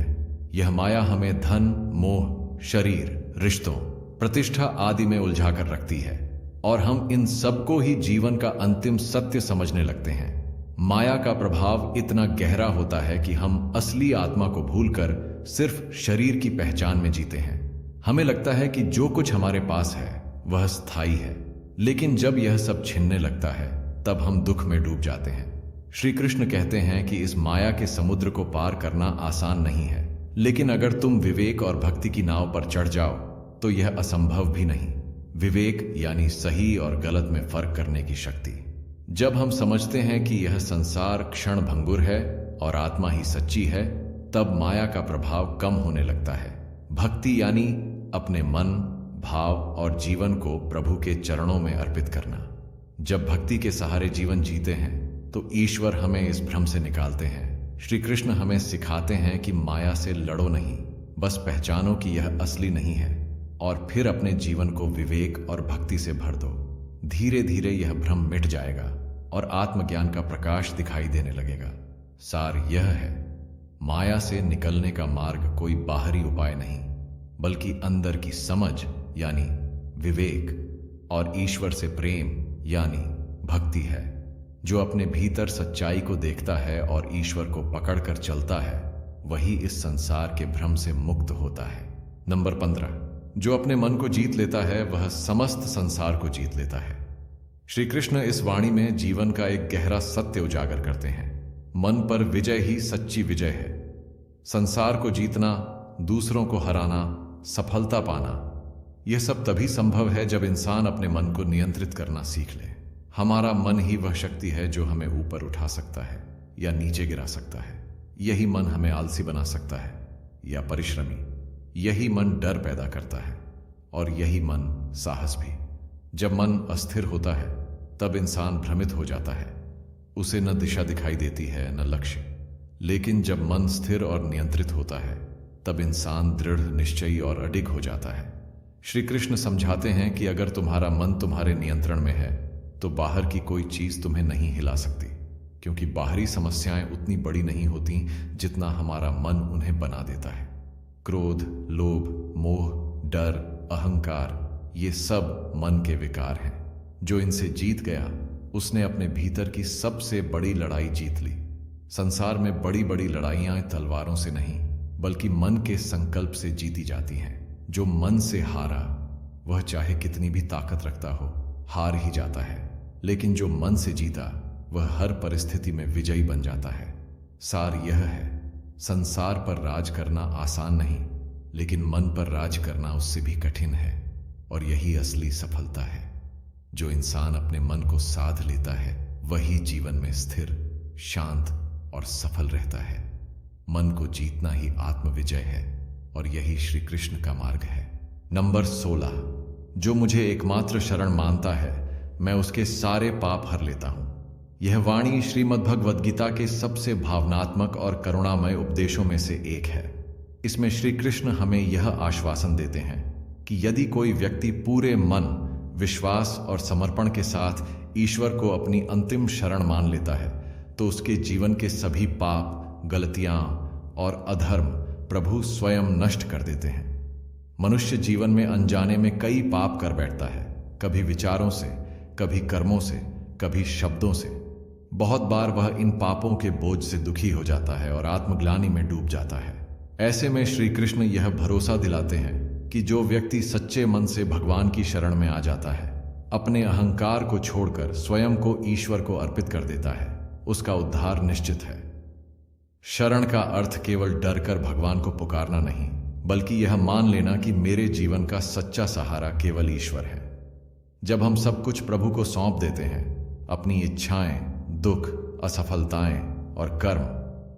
यह माया हमें धन, मोह, शरीर, रिश्तों, प्रतिष्ठा आदि में उलझा कर रखती है और हम इन सबको ही जीवन का अंतिम सत्य समझने लगते हैं। माया का प्रभाव इतना गहरा होता है कि हम असली आत्मा को भूलकर सिर्फ शरीर की पहचान में जीते हैं। हमें लगता है कि जो कुछ हमारे पास है वह स्थायी है, लेकिन जब यह सब छिनने लगता है तब हम दुख में डूब जाते हैं। श्री कृष्ण कहते हैं कि इस माया के समुद्र को पार करना आसान नहीं है, लेकिन अगर तुम विवेक और भक्ति की नाव पर चढ़ जाओ तो यह असंभव भी नहीं। विवेक यानी सही और गलत में फर्क करने की शक्ति। जब हम समझते हैं कि यह संसार क्षण भंगुर है और आत्मा ही सच्ची है, तब माया का प्रभाव कम होने लगता है। भक्ति यानी अपने मन, भाव और जीवन को प्रभु के चरणों में अर्पित करना। जब भक्ति के सहारे जीवन जीते हैं तो ईश्वर हमें इस भ्रम से निकालते हैं। श्री कृष्ण हमें सिखाते हैं कि माया से लड़ो नहीं, बस पहचानो कि यह असली नहीं है और फिर अपने जीवन को विवेक और भक्ति से भर दो। धीरे धीरे यह भ्रम मिट जाएगा और आत्मज्ञान का प्रकाश दिखाई देने लगेगा। सार यह है, माया से निकलने का मार्ग कोई बाहरी उपाय नहीं, बल्कि अंदर की समझ यानी विवेक और ईश्वर से प्रेम यानी भक्ति है। जो अपने भीतर सच्चाई को देखता है और ईश्वर को पकड़कर चलता है, वही इस संसार के भ्रम से मुक्त होता है। नंबर 15, जो अपने मन को जीत लेता है वह समस्त संसार को जीत लेता है। श्री कृष्ण इस वाणी में जीवन का एक गहरा सत्य उजागर करते हैं। मन पर विजय ही सच्ची विजय है। संसार को जीतना, दूसरों को हराना, सफलता पाना, यह सब तभी संभव है जब इंसान अपने मन को नियंत्रित करना सीख ले। हमारा मन ही वह शक्ति है जो हमें ऊपर उठा सकता है या नीचे गिरा सकता है। यही मन हमें आलसी बना सकता है या परिश्रमी। यही मन डर पैदा करता है और यही मन साहस भी। जब मन अस्थिर होता है तब इंसान भ्रमित हो जाता है। उसे न दिशा दिखाई देती है न लक्ष्य। लेकिन जब मन स्थिर और नियंत्रित होता है तब इंसान दृढ़, निश्चयी और अडिग हो जाता है। श्री कृष्ण समझाते हैं कि अगर तुम्हारा मन तुम्हारे नियंत्रण में है तो बाहर की कोई चीज तुम्हें नहीं हिला सकती, क्योंकि बाहरी समस्याएं उतनी बड़ी नहीं होती जितना हमारा मन उन्हें बना देता है। क्रोध, लोभ, मोह, डर, अहंकार, ये सब मन के विकार हैं। जो इनसे जीत गया उसने अपने भीतर की सबसे बड़ी लड़ाई जीत ली। संसार में बड़ी बड़ी लड़ाइयां तलवारों से नहीं बल्कि मन के संकल्प से जीती जाती हैं। जो मन से हारा वह चाहे कितनी भी ताकत रखता हो हार ही जाता है, लेकिन जो मन से जीता वह हर परिस्थिति में विजयी बन जाता है। सार यह है, संसार पर राज करना आसान नहीं, लेकिन मन पर राज करना उससे भी कठिन है और यही असली सफलता है। जो इंसान अपने मन को साध लेता है वही जीवन में स्थिर, शांत और सफल रहता है। मन को जीतना ही आत्मविजय है और यही श्री कृष्ण का मार्ग है। नंबर 16, जो मुझे एकमात्र शरण मानता है मैं उसके सारे पाप हर लेता हूं। यह वाणी श्रीमद् भगवद गीता के सबसे भावनात्मक और करुणामय उपदेशों में से एक है। इसमें श्री कृष्ण हमें यह आश्वासन देते हैं कि यदि कोई व्यक्ति पूरे मन, विश्वास और समर्पण के साथ ईश्वर को अपनी अंतिम शरण मान लेता है तो उसके जीवन के सभी पाप, गलतियां और अधर्म प्रभु स्वयं नष्ट कर देते हैं। मनुष्य जीवन में अनजाने में कई पाप कर बैठता है, कभी विचारों से, कभी कर्मों से, कभी शब्दों से। बहुत बार वह इन पापों के बोझ से दुखी हो जाता है और आत्मग्लानि में डूब जाता है। ऐसे में श्री कृष्ण यह भरोसा दिलाते हैं कि जो व्यक्ति सच्चे मन से भगवान की शरण में आ जाता है, अपने अहंकार को छोड़कर स्वयं को ईश्वर को अर्पित कर देता है, उसका उद्धार निश्चित है। शरण का अर्थ केवल डरकर भगवान को पुकारना नहीं, बल्कि यह मान लेना कि मेरे जीवन का सच्चा सहारा केवल ईश्वर है। जब हम सब कुछ प्रभु को सौंप देते हैं, अपनी इच्छाएं, दुख, असफलताएं और कर्म,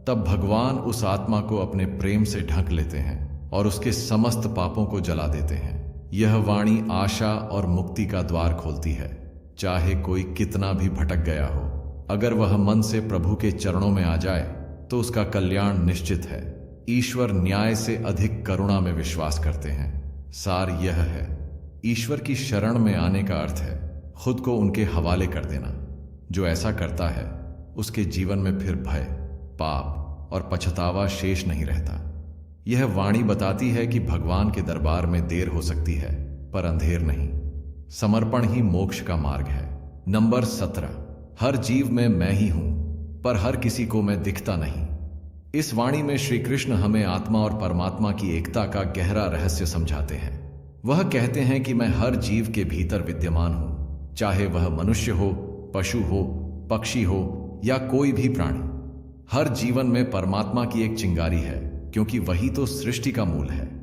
तब भगवान उस आत्मा को अपने प्रेम से ढक लेते हैं और उसके समस्त पापों को जला देते हैं। यह वाणी आशा और मुक्ति का द्वार खोलती है। चाहे कोई कितना भी भटक गया हो, अगर वह मन से प्रभु के चरणों में आ जाए तो उसका कल्याण निश्चित है। ईश्वर न्याय से अधिक करुणा में विश्वास करते हैं। सार यह है, ईश्वर की शरण में आने का अर्थ है खुद को उनके हवाले कर देना। जो ऐसा करता है उसके जीवन में फिर भय, पाप और पछतावा शेष नहीं रहता। यह वाणी बताती है कि भगवान के दरबार में देर हो सकती है, पर अंधेर नहीं। समर्पण ही मोक्ष का मार्ग है। नंबर 17, हर जीव में मैं ही हूं, पर हर किसी को मैं दिखता नहीं। इस वाणी में श्री कृष्ण हमें आत्मा और परमात्मा की एकता का गहरा रहस्य समझाते हैं। वह कहते हैं कि मैं हर जीव के भीतर विद्यमान हूं, चाहे वह मनुष्य हो, पशु हो, पक्षी हो या कोई भी प्राणी। हर जीवन में परमात्मा की एक चिंगारी है, क्योंकि वही तो सृष्टि का मूल है।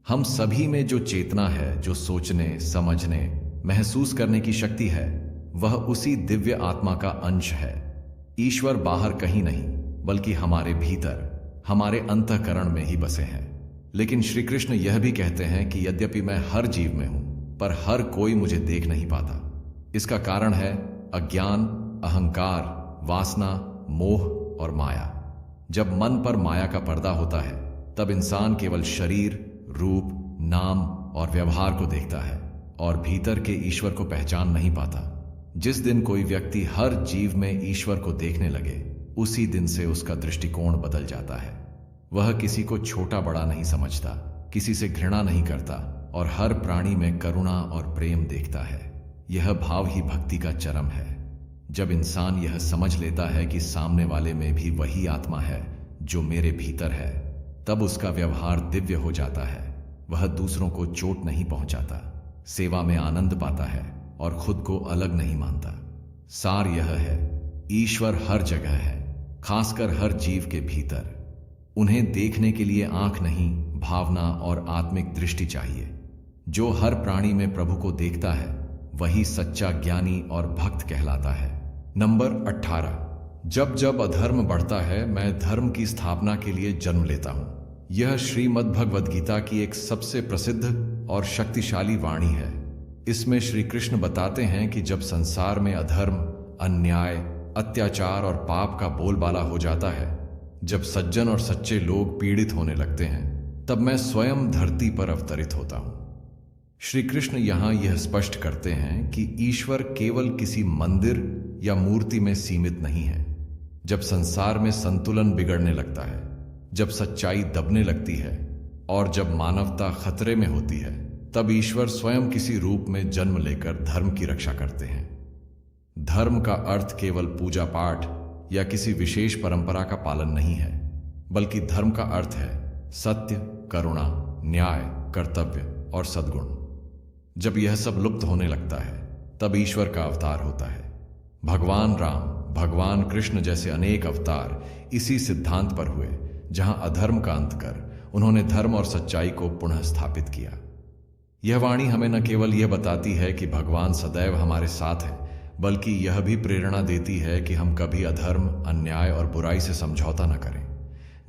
हम सभी में जो चेतना है, जो सोचने, समझने, महसूस करने की शक्ति है, वह उसी दिव्य आत्मा का अंश है। ईश्वर बाहर कहीं नहीं, बल्कि हमारे भीतर, हमारे अंतःकरण में ही बसे हैं। लेकिन श्री कृष्ण यह भी कहते हैं कि यद्यपि मैं हर जीव में हूं, पर हर कोई मुझे देख नहीं पाता। इसका कारण है अज्ञान, अहंकार, वासना, मोह और माया। जब मन पर माया का पर्दा होता है, तब इंसान केवल शरीर, रूप, नाम और व्यवहार को देखता है और भीतर के ईश्वर को पहचान नहीं पाता। जिस दिन कोई व्यक्ति हर जीव में ईश्वर को देखने लगे, उसी दिन से उसका दृष्टिकोण बदल जाता है। वह किसी को छोटा बड़ा नहीं समझता, किसी से घृणा नहीं करता और हर प्राणी में करुणा और प्रेम देखता है। यह भाव ही भक्ति का चरम है। जब इंसान यह समझ लेता है कि सामने वाले में भी वही आत्मा है जो मेरे भीतर है, तब उसका व्यवहार दिव्य हो जाता है। वह दूसरों को चोट नहीं पहुंचाता, सेवा में आनंद पाता है और खुद को अलग नहीं मानता। सार यह है, ईश्वर हर जगह है, खासकर हर जीव के भीतर। उन्हें देखने के लिए आंख नहीं, भावना और आत्मिक दृष्टि चाहिए। जो हर प्राणी में प्रभु को देखता है, वही सच्चा ज्ञानी और भक्त कहलाता है। नंबर 18, जब जब अधर्म बढ़ता है, मैं धर्म की स्थापना के लिए जन्म लेता हूं। यह श्रीमद् भगवद गीता की एक सबसे प्रसिद्ध और शक्तिशाली वाणी है। इसमें श्री कृष्ण बताते हैं कि जब संसार में अधर्म, अन्याय, अत्याचार और पाप का बोलबाला हो जाता है, जब सज्जन और सच्चे लोग पीड़ित होने लगते हैं, तब मैं स्वयं धरती पर अवतरित होता हूं। श्री कृष्ण यहां यह स्पष्ट करते हैं कि ईश्वर केवल किसी मंदिर या मूर्ति में सीमित नहीं है। जब संसार में संतुलन बिगड़ने लगता है, जब सच्चाई दबने लगती है और जब मानवता खतरे में होती है, तब ईश्वर स्वयं किसी रूप में जन्म लेकर धर्म की रक्षा करते हैं। धर्म का अर्थ केवल पूजा पाठ या किसी विशेष परंपरा का पालन नहीं है, बल्कि धर्म का अर्थ है सत्य, करुणा, न्याय, कर्तव्य और सद्गुण। जब यह सब लुप्त होने लगता है, तब ईश्वर का अवतार होता है। भगवान राम, भगवान कृष्ण जैसे अनेक अवतार इसी सिद्धांत पर हुए। जहां अधर्म का अंत कर उन्होंने धर्म और सच्चाई को पुनः स्थापित किया। यह वाणी हमें न केवल यह बताती है कि भगवान सदैव हमारे साथ है, बल्कि यह भी प्रेरणा देती है कि हम कभी अधर्म, अन्याय और बुराई से समझौता न करें।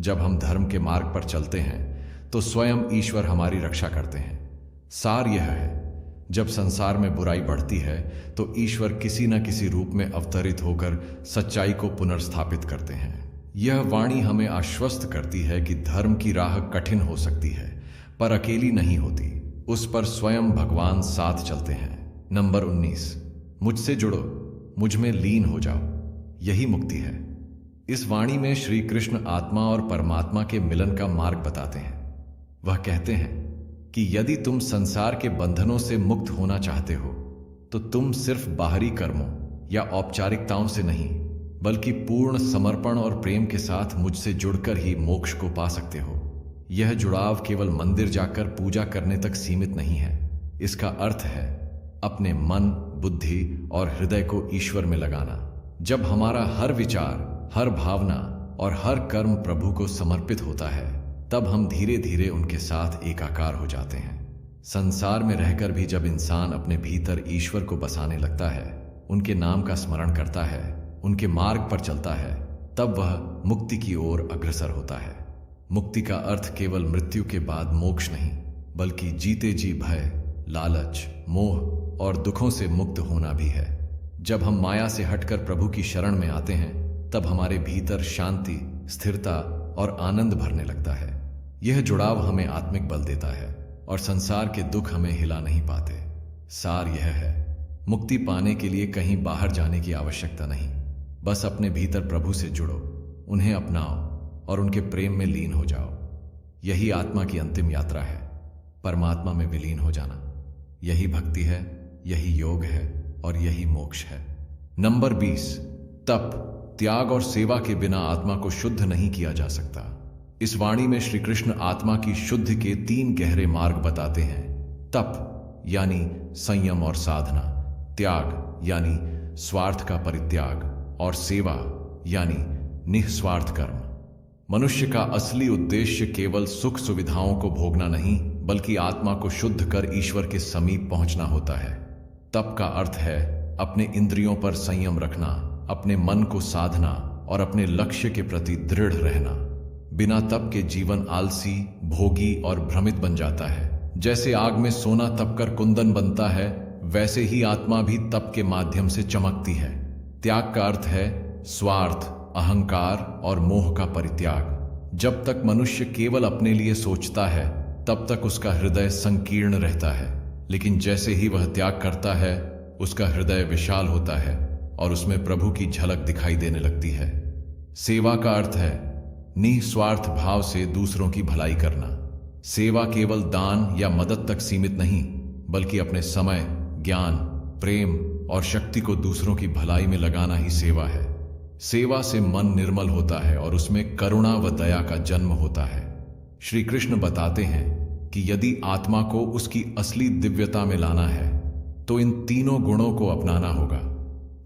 जब हम धर्म के मार्ग पर चलते हैं, तो स्वयं ईश्वर हमारी रक्षा करते हैं। सार यह है, जब संसार में बुराई बढ़ती है, तो ईश्वर किसी न किसी रूप में अवतरित होकर सच्चाई को पुनर्स्थापित करते हैं। यह वाणी हमें आश्वस्त करती है कि धर्म की राह कठिन हो सकती है, पर अकेली नहीं होती। उस पर स्वयं भगवान साथ चलते हैं। नंबर 19, मुझसे जुड़ो, मुझ में लीन हो जाओ, यही मुक्ति है। इस वाणी में श्री कृष्ण आत्मा और परमात्मा के मिलन का मार्ग बताते हैं। वह कहते हैं कि यदि तुम संसार के बंधनों से मुक्त होना चाहते हो, तो तुम सिर्फ बाहरी कर्मों या औपचारिकताओं से नहीं, बल्कि पूर्ण समर्पण और प्रेम के साथ मुझसे जुड़कर ही मोक्ष को पा सकते हो। यह जुड़ाव केवल मंदिर जाकर पूजा करने तक सीमित नहीं है। इसका अर्थ है अपने मन, बुद्धि और हृदय को ईश्वर में लगाना। जब हमारा हर विचार, हर भावना और हर कर्म प्रभु को समर्पित होता है, तब हम धीरे धीरे उनके साथ एकाकार हो जाते हैं। संसार में रहकर भी जब इंसान अपने भीतर ईश्वर को बसाने लगता है, उनके नाम का स्मरण करता है, उनके मार्ग पर चलता है, तब वह मुक्ति की ओर अग्रसर होता है। मुक्ति का अर्थ केवल मृत्यु के बाद मोक्ष नहीं, बल्कि जीते जी भय, लालच, मोह और दुखों से मुक्त होना भी है। जब हम माया से हटकर प्रभु की शरण में आते हैं, तब हमारे भीतर शांति, स्थिरता और आनंद भरने लगता है। यह जुड़ाव हमें आत्मिक बल देता है और संसार के दुख हमें हिला नहीं पाते। सार यह है, मुक्ति पाने के लिए कहीं बाहर जाने की आवश्यकता नहीं, बस अपने भीतर प्रभु से जुड़ो, उन्हें अपनाओ और उनके प्रेम में लीन हो जाओ। यही आत्मा की अंतिम यात्रा है, परमात्मा में विलीन हो जाना। यही भक्ति है, यही योग है और यही मोक्ष है। नंबर 20, तप, त्याग और सेवा के बिना आत्मा को शुद्ध नहीं किया जा सकता। इस वाणी में श्री कृष्ण आत्मा की शुद्धि के 3 गहरे मार्ग बताते हैं। तप यानी संयम और साधना, त्याग यानी स्वार्थ का परित्याग और सेवा यानी निस्वार्थ कर्म। मनुष्य का असली उद्देश्य केवल सुख सुविधाओं को भोगना नहीं, बल्कि आत्मा को शुद्ध कर ईश्वर के समीप पहुंचना होता है। तप का अर्थ है अपने इंद्रियों पर संयम रखना, अपने मन को साधना और अपने लक्ष्य के प्रति दृढ़ रहना। बिना तप के जीवन आलसी, भोगी और भ्रमित बन जाता है। जैसे आग में सोना तपकर कुंदन बनता है, वैसे ही आत्मा भी तप के माध्यम से चमकती है। त्याग का अर्थ है स्वार्थ, अहंकार और मोह का परित्याग। जब तक मनुष्य केवल अपने लिए सोचता है, तब तक उसका हृदय संकीर्ण रहता है, लेकिन जैसे ही वह त्याग करता है, उसका हृदय विशाल होता है और उसमें प्रभु की झलक दिखाई देने लगती है। सेवा का अर्थ है निस्वार्थ भाव से दूसरों की भलाई करना। सेवा केवल दान या मदद तक सीमित नहीं, बल्कि अपने समय, ज्ञान, प्रेम और शक्ति को दूसरों की भलाई में लगाना ही सेवा है। सेवा से मन निर्मल होता है और उसमें करुणा व दया का जन्म होता है। श्री कृष्ण बताते हैं कि यदि आत्मा को उसकी असली दिव्यता में लाना है, तो इन तीनों गुणों को अपनाना होगा।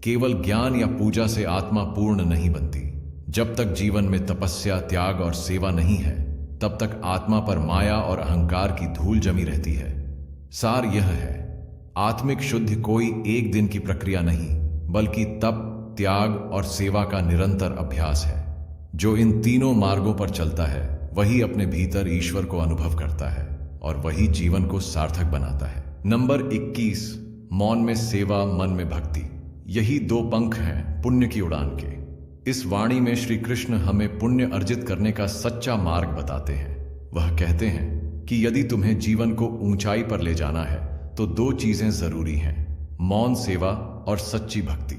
केवल ज्ञान या पूजा से आत्मा पूर्ण नहीं बनती। जब तक जीवन में तपस्या, त्याग और सेवा नहीं है, तब तक आत्मा पर माया और अहंकार की धूल जमी रहती है। सार यह है, आत्मिक शुद्धि कोई एक दिन की प्रक्रिया नहीं, बल्कि तप, त्याग और सेवा का निरंतर अभ्यास है। जो इन तीनों मार्गों पर चलता है, वही अपने भीतर ईश्वर को अनुभव करता है और वही जीवन को सार्थक बनाता है। नंबर 21, मौन में सेवा, मन में भक्ति। यही 2 पंख हैं पुण्य की उड़ान के। इस वाणी में श्री कृष्ण हमें पुण्य अर्जित करने का सच्चा मार्ग बताते हैं। वह कहते हैं कि यदि तुम्हें जीवन को ऊंचाई पर ले जाना है, तो 2 चीजें जरूरी हैं, मौन सेवा और सच्ची भक्ति।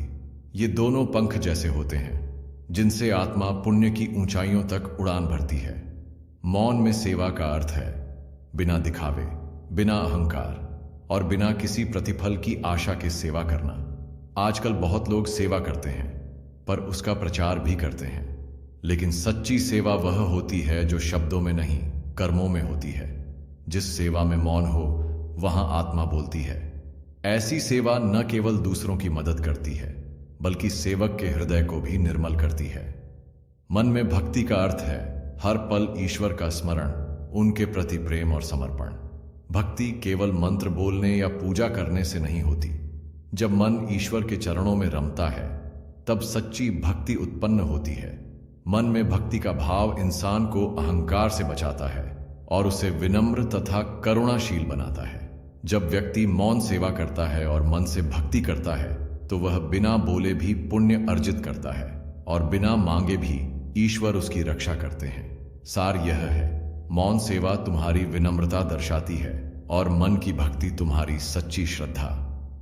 ये दोनों पंख जैसे होते हैं, जिनसे आत्मा पुण्य की ऊंचाइयों तक उड़ान भरती है। मौन में सेवा का अर्थ है बिना दिखावे, बिना अहंकार और बिना किसी प्रतिफल की आशा के सेवा करना। आजकल बहुत लोग सेवा करते हैं, पर उसका प्रचार भी करते हैं, लेकिन सच्ची सेवा वह होती है जो शब्दों में नहीं, कर्मों में होती है। जिस सेवा में मौन हो, वहां आत्मा बोलती है। ऐसी सेवा न केवल दूसरों की मदद करती है, बल्कि सेवक के हृदय को भी निर्मल करती है। मन में भक्ति का अर्थ है हर पल ईश्वर का स्मरण, उनके प्रति प्रेम और समर्पण। भक्ति केवल मंत्र बोलने या पूजा करने से नहीं होती। जब मन ईश्वर के चरणों में रमता है, तब सच्ची भक्ति उत्पन्न होती है। मन में भक्ति का भाव इंसान को अहंकार से बचाता है और उसे विनम्र तथा करुणाशील बनाता है। जब व्यक्ति मौन सेवा करता है और मन से भक्ति करता है, तो वह बिना बोले भी पुण्य अर्जित करता है और बिना मांगे भी ईश्वर उसकी रक्षा करते हैं। सार यह है, मौन सेवा तुम्हारी विनम्रता दर्शाती है और मन की भक्ति तुम्हारी सच्ची श्रद्धा।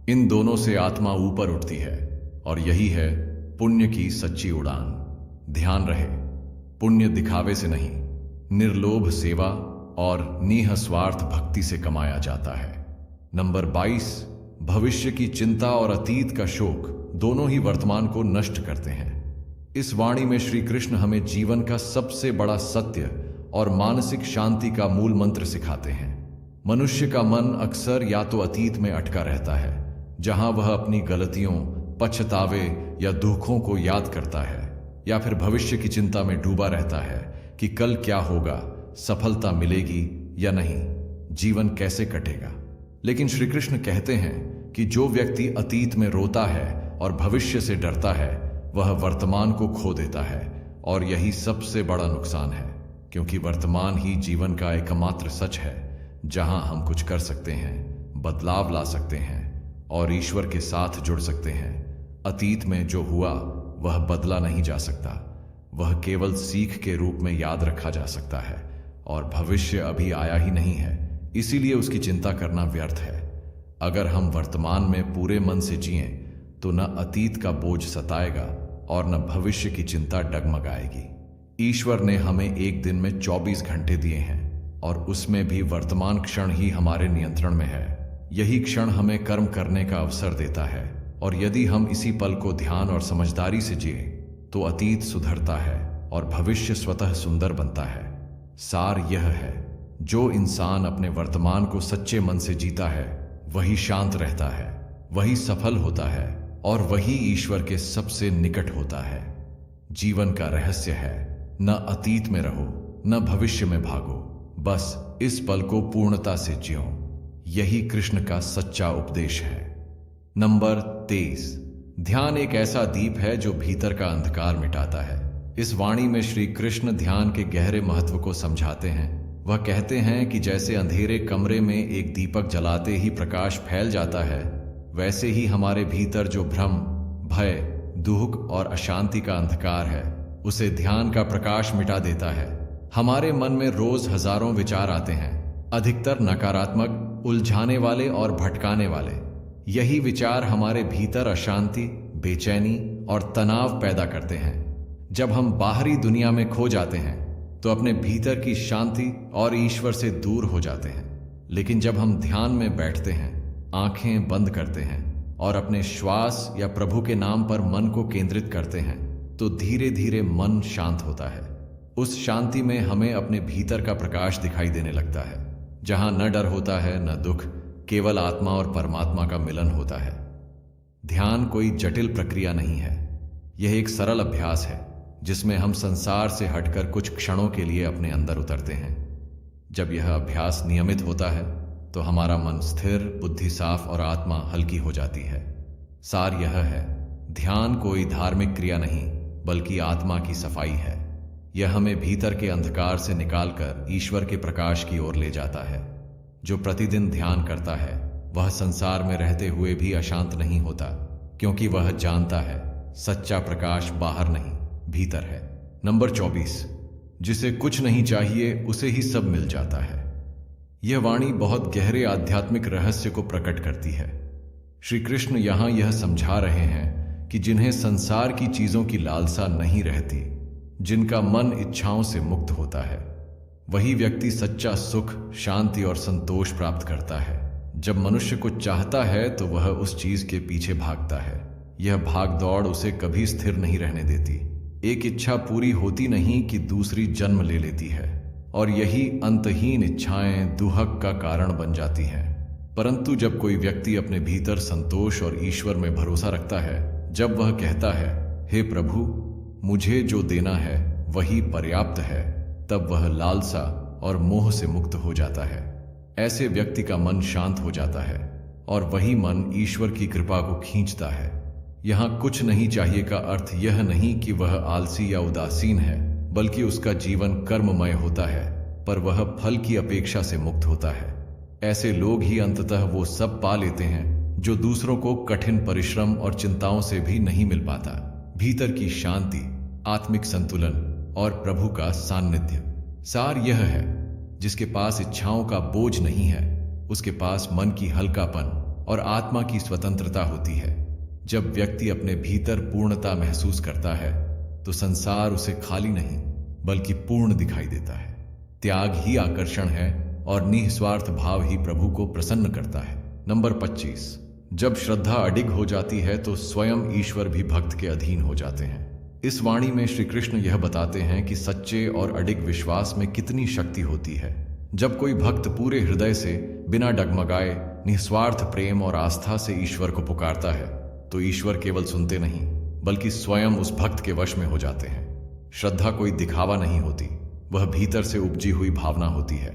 इन दोनों से आत्मा ऊपर उठती है और यही है पुण्य की सच्ची उड़ान। ध्यान रहे, पुण्य दिखावे से नहीं, निर्लोभ सेवा और निस्वार्थ भक्ति से कमाया जाता है। नंबर 22, भविष्य की चिंता और अतीत का शोक दोनों ही वर्तमान को नष्ट करते हैं। इस वाणी में श्री कृष्ण हमें जीवन का सबसे बड़ा सत्य और मानसिक शांति का मूल मंत्र सिखाते हैं। मनुष्य का मन अक्सर या तो अतीत में अटका रहता है, जहां वह अपनी गलतियों, पछतावे या दुखों को याद करता है, या फिर भविष्य की चिंता में डूबा रहता है कि कल क्या होगा, सफलता मिलेगी या नहीं, जीवन कैसे कटेगा। लेकिन श्री कृष्ण कहते हैं कि जो व्यक्ति अतीत में रोता है और भविष्य से डरता है, वह वर्तमान को खो देता है, और यही सबसे बड़ा नुकसान है, क्योंकि वर्तमान ही जीवन का एकमात्र सच है, जहां हम कुछ कर सकते हैं, बदलाव ला सकते हैं और ईश्वर के साथ जुड़ सकते हैं। अतीत में जो हुआ वह बदला नहीं जा सकता, वह केवल सीख के रूप में याद रखा जा सकता है, और भविष्य अभी आया ही नहीं है, इसीलिए उसकी चिंता करना व्यर्थ है। अगर हम वर्तमान में पूरे मन से जिएं, तो न अतीत का बोझ सताएगा और न भविष्य की चिंता डगमगाएगी। ईश्वर ने हमें एक दिन में 24 घंटे दिए हैं और उसमें भी वर्तमान क्षण ही हमारे नियंत्रण में है। यही क्षण हमें कर्म करने का अवसर देता है और यदि हम इसी पल को ध्यान और समझदारी से जिए तो अतीत सुधरता है और भविष्य स्वतः सुंदर बनता है। सार यह है, जो इंसान अपने वर्तमान को सच्चे मन से जीता है वही शांत रहता है, वही सफल होता है और वही ईश्वर के सबसे निकट होता है। जीवन का रहस्य है, न अतीत में रहो न भविष्य में भागो, बस इस पल को पूर्णता से जियो। यही कृष्ण का सच्चा उपदेश है। नंबर 23, ध्यान एक ऐसा दीप है जो भीतर का अंधकार मिटाता है। इस वाणी में श्री कृष्ण ध्यान के गहरे महत्व को समझाते हैं। वह कहते हैं कि जैसे अंधेरे कमरे में एक दीपक जलाते ही प्रकाश फैल जाता है, वैसे ही हमारे भीतर जो भ्रम, भय, दुख और अशांति का अंधकार है उसे ध्यान का प्रकाश मिटा देता है। हमारे मन में रोज हजारों विचार आते हैं, अधिकतर नकारात्मक, उलझाने वाले और भटकाने वाले। यही विचार हमारे भीतर अशांति, बेचैनी और तनाव पैदा करते हैं। जब हम बाहरी दुनिया में खो जाते हैं तो अपने भीतर की शांति और ईश्वर से दूर हो जाते हैं। लेकिन जब हम ध्यान में बैठते हैं, आंखें बंद करते हैं और अपने श्वास या प्रभु के नाम पर मन को केंद्रित करते हैं तो धीरे धीरे मन शांत होता है। उस शांति में हमें अपने भीतर का प्रकाश दिखाई देने लगता है, जहां न डर होता है न दुख, केवल आत्मा और परमात्मा का मिलन होता है। ध्यान कोई जटिल प्रक्रिया नहीं है, यह एक सरल अभ्यास है जिसमें हम संसार से हटकर कुछ क्षणों के लिए अपने अंदर उतरते हैं। जब यह अभ्यास नियमित होता है तो हमारा मन स्थिर, बुद्धि साफ और आत्मा हल्की हो जाती है। सार यह है, ध्यान कोई धार्मिक क्रिया नहीं बल्कि आत्मा की सफाई है। यह हमें भीतर के अंधकार से निकालकर ईश्वर के प्रकाश की ओर ले जाता है। जो प्रतिदिन ध्यान करता है वह संसार में रहते हुए भी अशांत नहीं होता, क्योंकि वह जानता है सच्चा प्रकाश बाहर नहीं भीतर है। नंबर 24, जिसे कुछ नहीं चाहिए उसे ही सब मिल जाता है। यह वाणी बहुत गहरे आध्यात्मिक रहस्य को प्रकट करती है। श्री कृष्ण यहां यह समझा रहे हैं कि जिन्हें संसार की चीजों की लालसा नहीं रहती, जिनका मन इच्छाओं से मुक्त होता है, वही व्यक्ति सच्चा सुख, शांति और संतोष प्राप्त करता है। जब मनुष्य कुछ चाहता है तो वह उस चीज के पीछे भागता है। यह भाग दौड़ उसे कभी स्थिर नहीं रहने देती। एक इच्छा पूरी होती नहीं कि दूसरी जन्म ले लेती है और यही अंतहीन इच्छाएं दुहक का कारण बन जाती हैं। परंतु जब कोई व्यक्ति अपने भीतर संतोष और ईश्वर में भरोसा रखता है, जब वह कहता है, हे प्रभु, मुझे जो देना है वही पर्याप्त है, तब वह लालसा और मोह से मुक्त हो जाता है। ऐसे व्यक्ति का मन शांत हो जाता है और वही मन ईश्वर की कृपा को खींचता है। यहां कुछ नहीं चाहिए का अर्थ यह नहीं कि वह आलसी या उदासीन है, बल्कि उसका जीवन कर्ममय होता है, पर वह फल की अपेक्षा से मुक्त होता है। ऐसे लोग ही अंततः वो सब पा लेते हैं जो दूसरों को कठिन परिश्रम और चिंताओं से भी नहीं मिल पाता। भीतर की शांति, आत्मिक संतुलन और प्रभु का सान्निध्य। सार यह है, जिसके पास इच्छाओं का बोझ नहीं है उसके पास मन की हल्कापन और आत्मा की स्वतंत्रता होती है। जब व्यक्ति अपने भीतर पूर्णता महसूस करता है तो संसार उसे खाली नहीं बल्कि पूर्ण दिखाई देता है। त्याग ही आकर्षण है और निस्वार्थ भाव ही प्रभु को प्रसन्न करता है। नंबर 25, जब श्रद्धा अडिग हो जाती है तो स्वयं ईश्वर भी भक्त के अधीन हो जाते हैं। इस वाणी में श्री कृष्ण यह बताते हैं कि सच्चे और अडिग विश्वास में कितनी शक्ति होती है। जब कोई भक्त पूरे हृदय से, बिना डगमगाए, निस्वार्थ प्रेम और आस्था से ईश्वर को पुकारता है तो ईश्वर केवल सुनते नहीं बल्कि स्वयं उस भक्त के वश में हो जाते हैं। श्रद्धा कोई दिखावा नहीं होती, वह भीतर से उपजी हुई भावना होती है।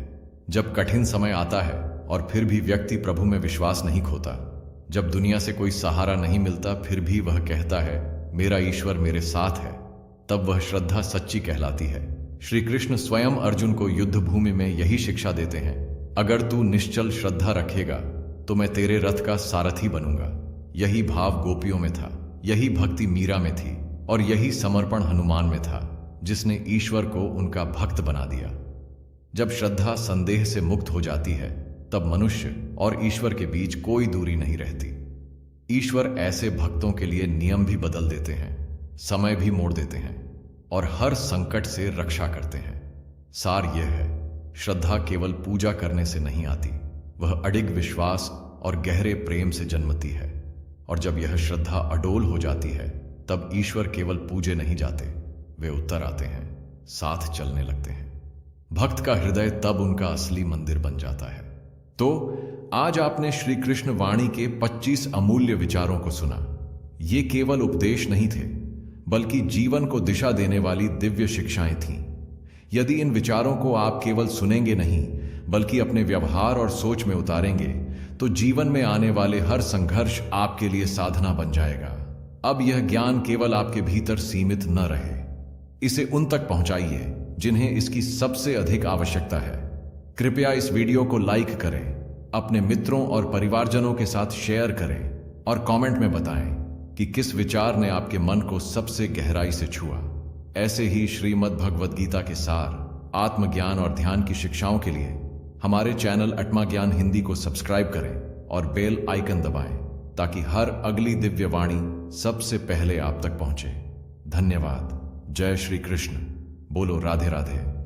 जब कठिन समय आता है और फिर भी व्यक्ति प्रभु में विश्वास नहीं खोता, जब दुनिया से कोई सहारा नहीं मिलता फिर भी वह कहता है, मेरा ईश्वर मेरे साथ है, तब वह श्रद्धा सच्ची कहलाती है। श्री कृष्ण स्वयं अर्जुन को युद्ध भूमि में यही शिक्षा देते हैं, अगर तू निश्चल श्रद्धा रखेगा तो मैं तेरे रथ का सारथी बनूंगा। यही भाव गोपियों में था, यही भक्ति मीरा में थी और यही समर्पण हनुमान में था, जिसने ईश्वर को उनका भक्त बना दिया। जब श्रद्धा संदेह से मुक्त हो जाती है तब मनुष्य और ईश्वर के बीच कोई दूरी नहीं रहती। ईश्वर ऐसे भक्तों के लिए नियम भी बदल देते हैं, समय भी मोड़ देते हैं। और हर संकट से रक्षा करते हैं। सार यह है, श्रद्धा केवल पूजा करने से नहीं आती, वह अडिग विश्वास और गहरे प्रेम से जन्मती है। और जब यह श्रद्धा अडोल हो जाती है, तब ईश्वर केवल पूजे नहीं जाते, वे उत्तर आते हैं, साथ चलने लगते हैं। भक्त का हृदय तब उनका असली मंदिर बन जाता है। तो आज आपने श्री कृष्ण वाणी के 25 अमूल्य विचारों को सुना। ये केवल उपदेश नहीं थे, बल्कि जीवन को दिशा देने वाली दिव्य शिक्षाएं थीं। यदि इन विचारों को आप केवल सुनेंगे नहीं, बल्कि अपने व्यवहार और सोच में उतारेंगे, तो जीवन में आने वाले हर संघर्ष आपके लिए साधना बन जाएगा। अब यह ज्ञान केवल आपके भीतर सीमित न रहे, इसे उन तक पहुंचाइए जिन्हें इसकी सबसे अधिक आवश्यकता है। कृपया इस वीडियो को लाइक करें, अपने मित्रों और परिवारजनों के साथ शेयर करें और कमेंट में बताएं कि किस विचार ने आपके मन को सबसे गहराई से छुआ। ऐसे ही श्रीमद् भगवद गीता के सार, आत्मज्ञान और ध्यान की शिक्षाओं के लिए हमारे चैनल आत्मा ज्ञान हिंदी को सब्सक्राइब करें और बेल आइकन दबाएं, ताकि हर अगली दिव्य वाणी सबसे पहले आप तक पहुंचे। धन्यवाद। जय श्री कृष्ण। बोलो राधे राधे।